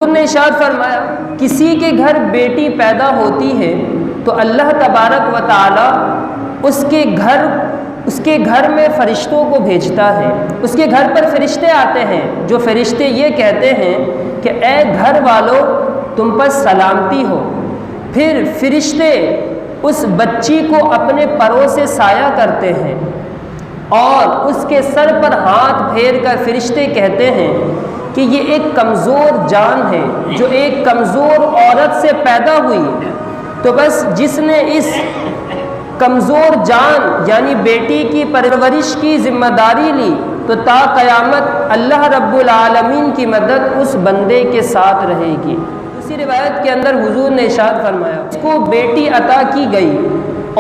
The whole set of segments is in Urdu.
حضور نے ارشاد فرمایا کسی کے گھر بیٹی پیدا ہوتی ہے تو اللہ تبارک و تعالی اس کے گھر میں فرشتوں کو بھیجتا ہے۔ اس کے گھر پر فرشتے آتے ہیں جو فرشتے یہ کہتے ہیں کہ اے گھر والوں تم پر سلامتی ہو۔ پھر فرشتے اس بچی کو اپنے پروں سے سایہ کرتے ہیں اور اس کے سر پر ہاتھ پھیر کر فرشتے کہتے ہیں کہ یہ ایک کمزور جان ہے جو ایک کمزور عورت سے پیدا ہوئی، تو بس جس نے اس کمزور جان یعنی بیٹی کی پرورش کی ذمہ داری لی تو تا قیامت اللہ رب العالمین کی مدد اس بندے کے ساتھ رہے گی۔ اسی روایت کے اندر حضور نے ارشاد فرمایا اس کو بیٹی عطا کی گئی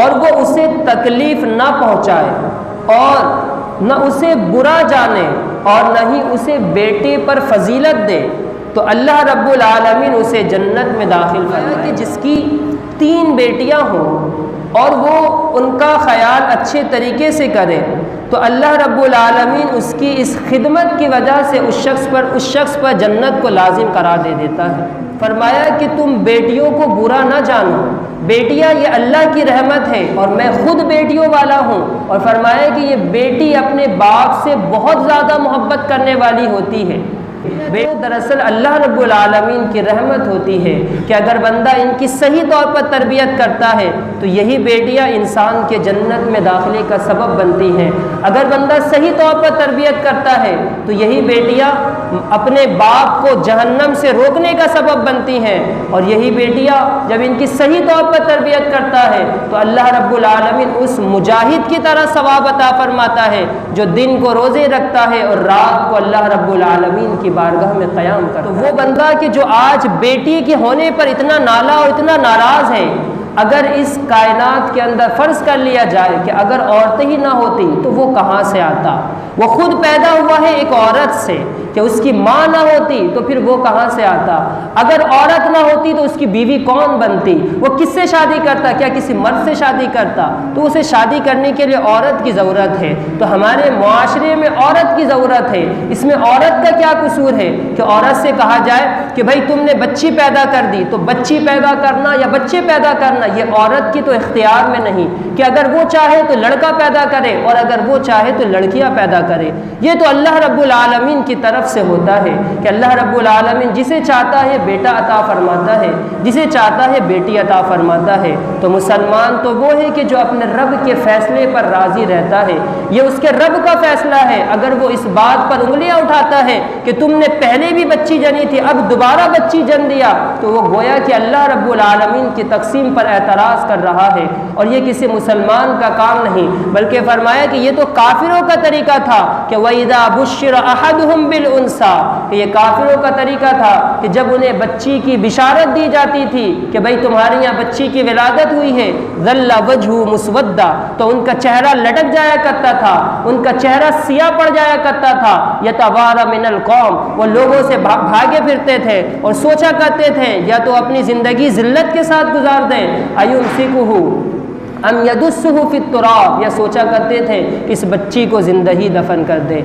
اور وہ اسے تکلیف نہ پہنچائے اور نہ اسے برا جانے اور نہ ہی اسے بیٹے پر فضیلت دے تو اللہ رب العالمین اسے جنت میں داخل فرمائے۔ کہ جس کی 3 بیٹیاں ہوں اور وہ ان کا خیال اچھے طریقے سے کرے تو اللہ رب العالمین اس کی اس خدمت کی وجہ سے اس شخص پر جنت کو لازم قرار دے دیتا ہے۔ فرمایا کہ تم بیٹیوں کو برا نہ جانو، بیٹیاں یہ اللہ کی رحمت ہے اور میں خود بیٹیوں والا ہوں، اور فرمایا کہ یہ بیٹی اپنے باپ سے بہت زیادہ محبت کرنے والی ہوتی ہے۔ دراصل اللہ رب العالمین کی رحمت ہوتی ہے کہ اگر بندہ ان کی صحیح طور پر تربیت کرتا ہے تو یہی بیٹیاں انسان کے جنت میں داخلے کا سبب بنتی ہیں۔ اگر بندہ صحیح طور پر تربیت کرتا ہے تو یہی بیٹیاں اپنے باپ کو جہنم سے روکنے کا سبب بنتی ہیں، اور یہی بیٹیاں جب ان کی صحیح طور پر تربیت کرتا ہے تو اللہ رب العالمین اس مجاہد کی طرح ثواب عطا فرماتا ہے جو دن کو روزے رکھتا ہے اور رات کو اللہ رب العالمین کی بارگاہ میں قیام کرتا ہے۔ تو وہ بندہ کہ جو آج بیٹی کے ہونے پر اتنا نالا اور اتنا ناراض ہے، اگر اس کائنات کے اندر فرض کر لیا جائے کہ اگر عورتیں ہی نہ ہوتی تو وہ کہاں سے آتا؟ وہ خود پیدا ہوا ہے ایک عورت سے، کہ اس کی ماں نہ ہوتی تو پھر وہ کہاں سے آتا؟ اگر عورت نہ ہوتی تو اس کی بیوی کون بنتی؟ وہ کس سے شادی کرتا؟ کیا کسی مرد سے شادی کرتا؟ تو اسے شادی کرنے کے لیے عورت کی ضرورت ہے۔ تو ہمارے معاشرے میں عورت کی ضرورت ہے۔ اس میں عورت کا کیا قصور ہے کہ عورت سے کہا جائے کہ بھائی تم نے بچی پیدا کر دی تو بچی پیدا کرنا یا بچے پیدا کرنا یہ عورت کی تو اختیار میں نہیں، کہ اگر وہ چاہے تو لڑکا پیدا کرے اور اگر وہ چاہے تو لڑکیاں پیدا کرے۔ یہ تو اللہ رب العالمین کی طرف سے ہوتا ہے کہ اللہ رب العالمین جسے چاہتا ہے بیٹا عطا فرماتا ہے، جسے چاہتا ہے بیٹی عطا فرماتا ہے۔ تو مسلمان تو وہ ہے کہ جو اپنے رب کے فیصلے پر راضی رہتا ہے، یہ اس کے رب کا فیصلہ ہے۔ اگر وہ اس بات پر انگلیاں اٹھاتا ہے کہ تم نے پہلے بھی بچی جنی تھی اب دوبارہ بچی جن دیا، تو وہ گویا کہ اللہ رب العالمین کی تقسیم پر اعتراض کر رہا ہے، اور یہ کسی مسلمان کا کام نہیں، بلکہ فرمایا کہ یہ تو کافروں کا طریقہ تھا کہ وَإِذَا بُشِّرَ أَحَدُهُمْ بِالْأُنثَىٰ، کہ یہ کافروں کا طریقہ تھا کہ جب انہیں بچی کی بشارت دی جاتی تھی کہ بھئی تمہارے یہاں بچی کی ولادت ہوئی ہے، ظَلَّ وَجْهُهُ مُسْوَدًّا، تو ان کا چہرہ لٹک جایا کرتا تھا، ان کا چہرہ سیاہ پڑ جایا کرتا تھا، يَتَوَارَى مِنَ الْقَوْمِ، وہ لوگوں سے بھاگے پھرتے تھے اور سوچا کرتے تھے یا تو اپنی زندگی ذلت کے ساتھ گزار دیں، أَيُمْسِكُهُ ام يدسه فی التراب، یا سوچا کرتے تھے کہ اس بچی کو زندہ ہی دفن کر دیں۔